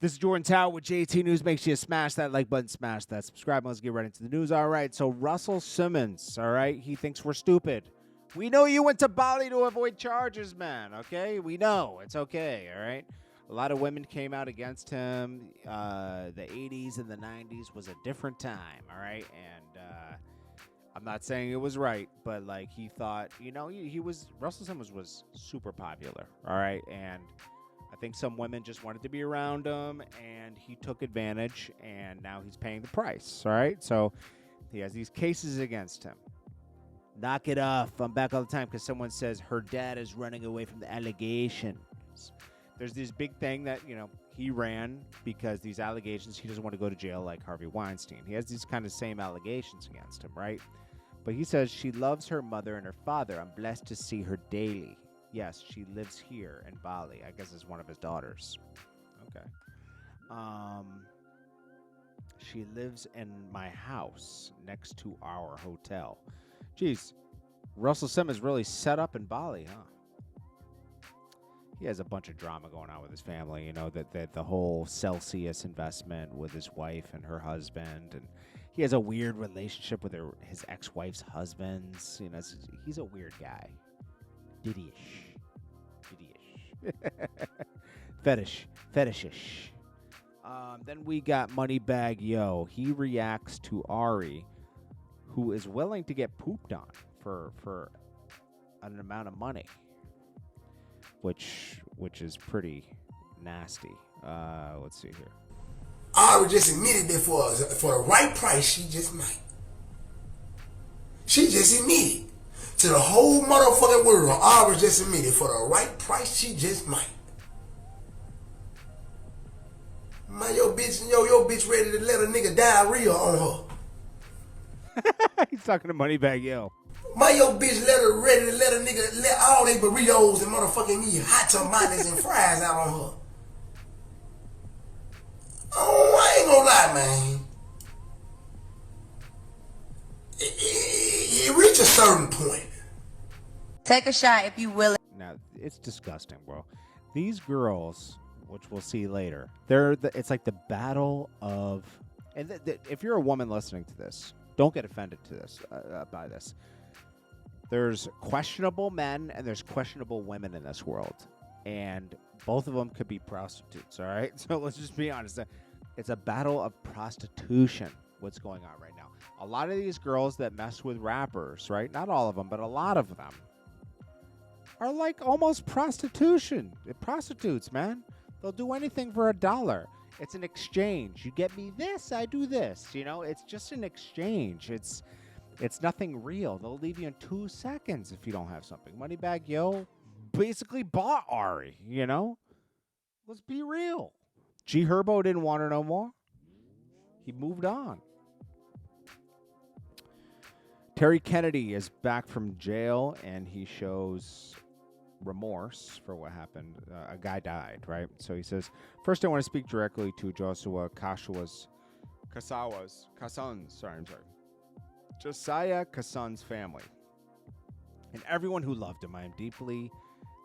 This is JordanTower with JT News. Make sure you smash that like button, smash that subscribe. Let's get right into the news. All right, so Russell Simmons, all right, he thinks we're stupid. We know you went to Bali to avoid charges, man, okay? We know. It's okay, all right? A lot of women came out against him. The 80s and the 90s was a different time, all right? And I'm not saying it was right, but, like, he thought, you know, Russell Simmons was super popular, all right? And I think some women just wanted to be around him, and he took advantage, and now he's paying the price, all right? So he has these cases against him. Knock it off. I'm back all the time because someone says her dad is running away from the allegations. There's this big thing that, you know, he ran because these allegations, he doesn't want to go to jail like Harvey Weinstein. He has these kind of same allegations against him, right? But he says she loves her mother and her father. I'm blessed to see her daily. Yes, she lives here in Bali. I guess it's one of his daughters. Okay. She lives in my house next to our hotel. Jeez, Russell Simmons really set up in Bali, huh? He has a bunch of drama going on with his family. You know, that the whole Celsius investment with his wife and her husband, and he has a weird relationship with his ex-wife's husbands. You know, he's a weird guy. Diddy-ish. Fetishish. Then we got Moneybagg Yo. He reacts to Ari, who is willing to get pooped on for an amount of money, which is pretty nasty. Let's see here. Ari just admitted that for the right price, she just might. She just admitted to the whole motherfucking world. Ari just admitted for the right price, she just might. Man, your bitch ready to let a nigga diarrhea on her. He's talking to Moneybagg Yo. Man, your bitch ready to let a nigga let all they burritos and motherfucking eat hot tamales and fries out on her. Oh, I ain't gonna lie, man. It reach a certain point. Take a shot if you will. Now, it's disgusting, bro. These girls, which we'll see later, it's like the battle of... And if you're a woman listening to this, don't get offended to this by this. There's questionable men and there's questionable women in this world. And both of them could be prostitutes, all right? So let's just be honest. It's a battle of prostitution, what's going on right now. A lot of these girls that mess with rappers, right? Not all of them, but a lot of them are like almost prostitution. They're prostitutes, man. They'll do anything for $1. It's an exchange. You get me this, I do this. You know, it's just an exchange. It's nothing real. They'll leave you in 2 seconds if you don't have something. Moneybagg Yo basically bought Ari, you know? Let's be real. G Herbo didn't want her no more. He moved on. Terry Kennedy is back from jail, and he shows remorse for what happened. A guy died, right? So he says, first I want to speak directly to Josiah Kassan's family and everyone who loved him. I am deeply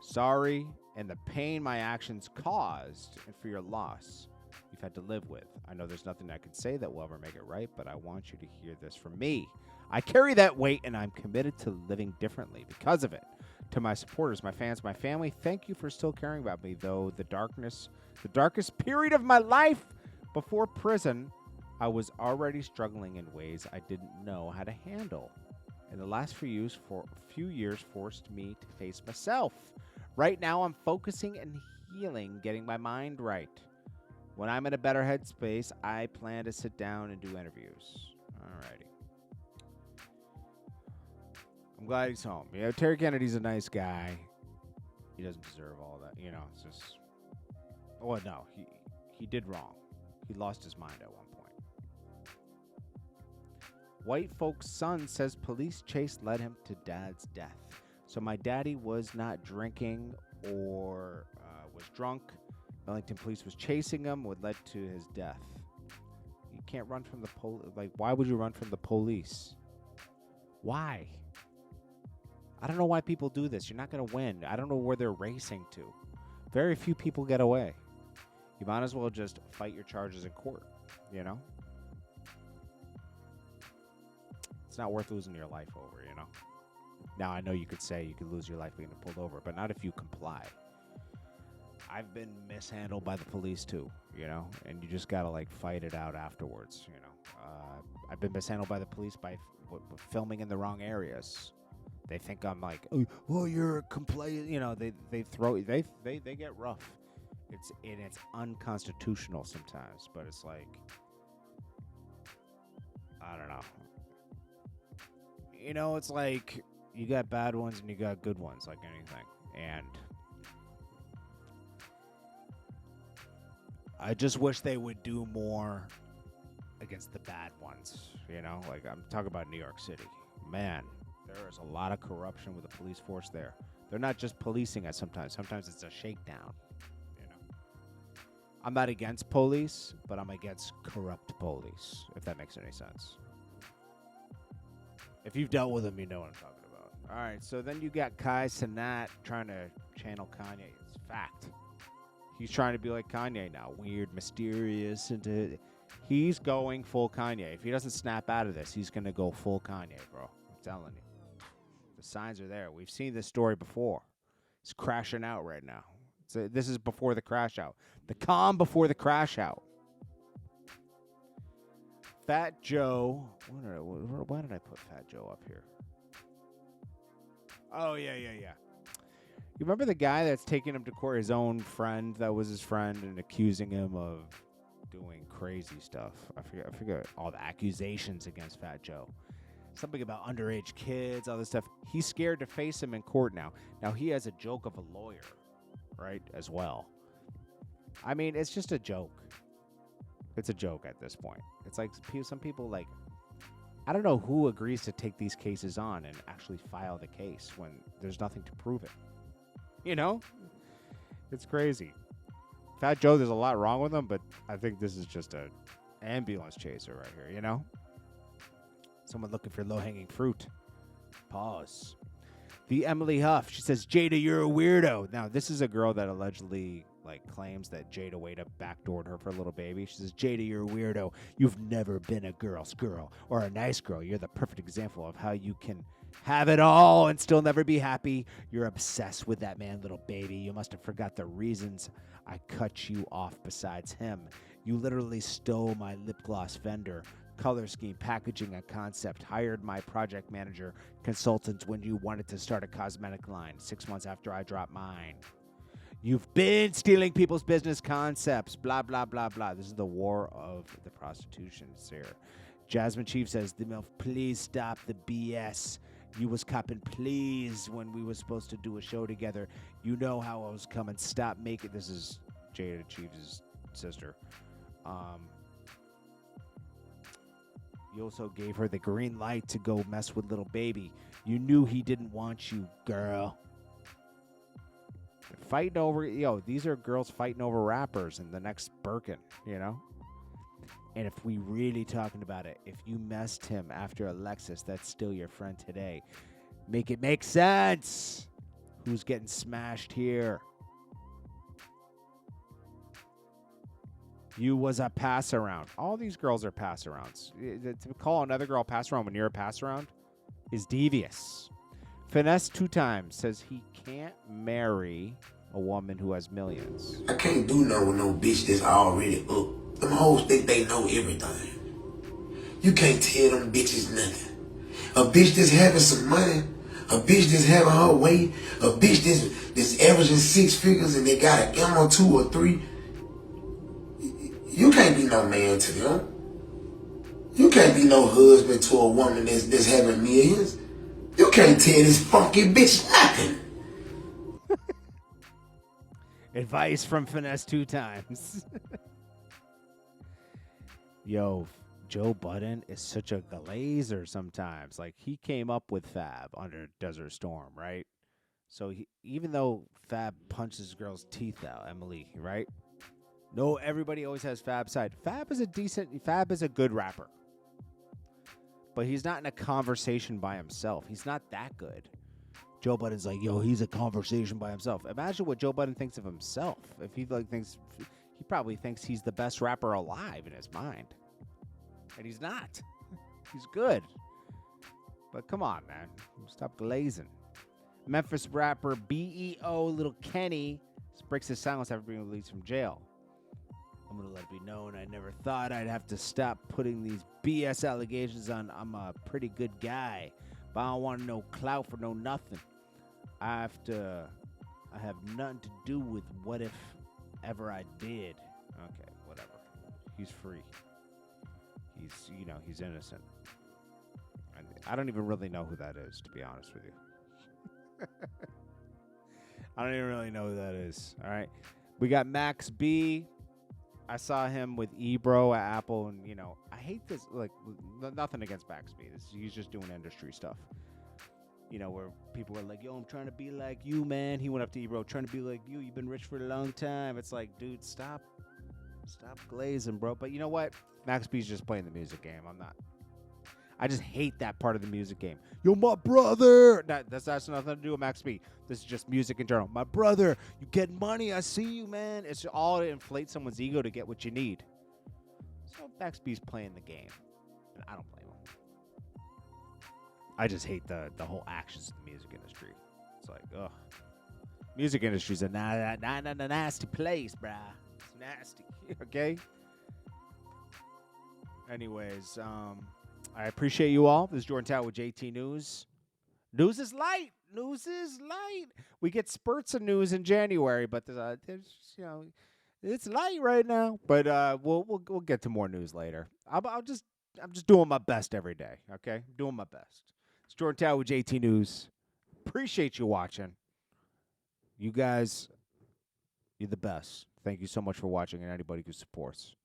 sorry and the pain my actions caused and for your loss you've had to live with. I know there's nothing I can say that will ever make it right, but I want you to hear this from me. I carry that weight and I'm committed to living differently because of it. To my supporters, my fans, my family, thank you for still caring about me. Though the darkest period of my life before prison, I was already struggling in ways I didn't know how to handle. And the last few years forced me to face myself. Right now, I'm focusing and healing, getting my mind right. When I'm in a better headspace, I plan to sit down and do interviews. Alrighty. I'm glad he's home. You know, Terry Kennedy's a nice guy. He doesn't deserve all that. You know, it's just... Well, no, he did wrong. He lost his mind at one point. White folks' son says police chase led him to dad's death. So my daddy was not drinking or was drunk. Wellington police was chasing him, what led to his death. You can't run from the police. Like, why would you run from the police? Why? I don't know why people do this. You're not going to win. I don't know where they're racing to. Very few people get away. You might as well just fight your charges in court, you know? It's not worth losing your life over, you know? Now, I know you could say you could lose your life being pulled over, but not if you comply. I've been mishandled by the police, too, you know? And you just got to, like, fight it out afterwards, you know? I've been mishandled by the police by filming in the wrong areas. They think I'm like, oh, you're a complaint. You know, they get rough. It's unconstitutional sometimes, but it's like, I don't know. You know, it's like you got bad ones and you got good ones, like anything. And I just wish they would do more against the bad ones, you know? Like, I'm talking about New York City. Man, there is a lot of corruption with the police force there. They're not just policing us sometimes. Sometimes it's a shakedown, you know? I'm not against police, but I'm against corrupt police, if that makes any sense. If you've dealt with them, you know what I'm talking about. All right, so then you got Cenat trying to channel Kanye. It's fact. He's trying to be like Kanye now. Weird, mysterious. He's going full Kanye. If he doesn't snap out of this, he's going to go full Kanye, bro. I'm telling you. The signs are there. We've seen this story before. It's crashing out right now. So this is before the crash out. The calm before the crash out. Fat Joe. Why did I put Fat Joe up here? Oh, yeah. You remember the guy that's taking him to court, his own friend that was his friend, and accusing him of doing crazy stuff? I forget all the accusations against Fat Joe. Something about underage kids, all this stuff. He's scared to face him in court now. Now, he has a joke of a lawyer, right, as well. I mean, it's just a joke. It's a joke at this point. It's like some people, like, I don't know who agrees to take these cases on and actually file the case when there's nothing to prove it. You know? It's crazy. Fat Joe, there's a lot wrong with him, but I think this is just an ambulance chaser right here, you know? Someone looking for low-hanging fruit. Pause. The Emily Huff, she says, Jada, you're a weirdo. Now, this is a girl that allegedly, like, claims that Jada Waita backdoored her for a little baby. She says, Jada, you're a weirdo. You've never been a girl's girl or a nice girl. You're the perfect example of how you can have it all and still never be happy. You're obsessed with that man, little baby. You must have forgot the reasons I cut you off besides him. You literally stole my lip gloss vendor, color scheme, packaging, and concept, hired my project manager consultants when you wanted to start a cosmetic line 6 months after I dropped mine. You've been stealing people's business concepts, blah, blah, blah, blah. This is the war of the prostitutions here. Jasmine Chief says, the MILF, please stop the BS. You was copping please when we was supposed to do a show together. You know how I was coming. Stop making... This is Jada Chief's sister. You also gave her the green light to go mess with little baby. You knew he didn't want you, girl. Fighting over... these are girls fighting over rappers in the next Birkin, you know? And if we really talking about it, if you messed him after Alexis, that's still your friend today. Make it make sense. Who's getting smashed here? You was a pass around. All these girls are pass arounds. To call another girl a pass around when you're a pass around is devious. FInesse 2 times says he can't marry a woman who has millions. I can't do no with no bitch that's already up. Them hoes think they know everything. You can't tell them bitches nothing. A bitch that's having some money, a bitch that's having her way, a bitch that's averaging 6 figures and they got an M or 2 or 3. You can't be no man to them. You can't be no husband to a woman that's having millions. You can't tell this funky bitch nothing. Advice from FInesse 2 times. Yo, Joe Budden is such a glazer sometimes. Like, he came up with Fab under Desert Storm, right? So even though Fab punches girls' teeth out, Emily, right? No, everybody always has Fab's side. Fab is a good rapper. But he's not in a conversation by himself. He's not that good. Joe Budden's like, yo, he's a conversation by himself. Imagine what Joe Budden thinks of himself. If he thinks He probably thinks he's the best rapper alive in his mind. And he's not. He's good. But come on, man. Stop glazing. Memphis rapper BEO Little Kenny breaks his silence after being released from jail. I'm going to let it be known I never thought I'd have to stop putting these BS allegations on. I'm a pretty good guy, but I don't want no clout for no nothing. I have nothing to do with what if ever I did. Okay, whatever. He's free. He's innocent. I don't even really know who that is, to be honest with you. I don't even really know who that is. All right. We got Max B. I saw him with Ebro at Apple, and, I hate this. Like, nothing against Max B. He's just doing industry stuff. Where people are like, yo, I'm trying to be like you, man. He went up to Ebro, trying to be like you. You've been rich for a long time. It's like, dude, stop glazing, bro. But you know what? Max B's just playing the music game. I'm not. I just hate that part of the music game. Yo, my brother. That's nothing to do with Max B. This is just music in general. My brother, you get money. I see you, man. It's all to inflate someone's ego to get what you need. So Max B's playing the game, and I don't blame him. I just hate the whole actions of the music industry. It's like, ugh. Music industry's a nasty place, bruh. It's nasty, okay? Anyways, I appreciate you all. This is JordanTower with JT News. News is light. News is light. We get spurts of news in January, but there's it's light right now. But we'll get to more news later. I'm just doing my best every day. Okay, doing my best. It's JordanTower with JT News. Appreciate you watching. You guys, you're the best. Thank you so much for watching, and anybody who supports.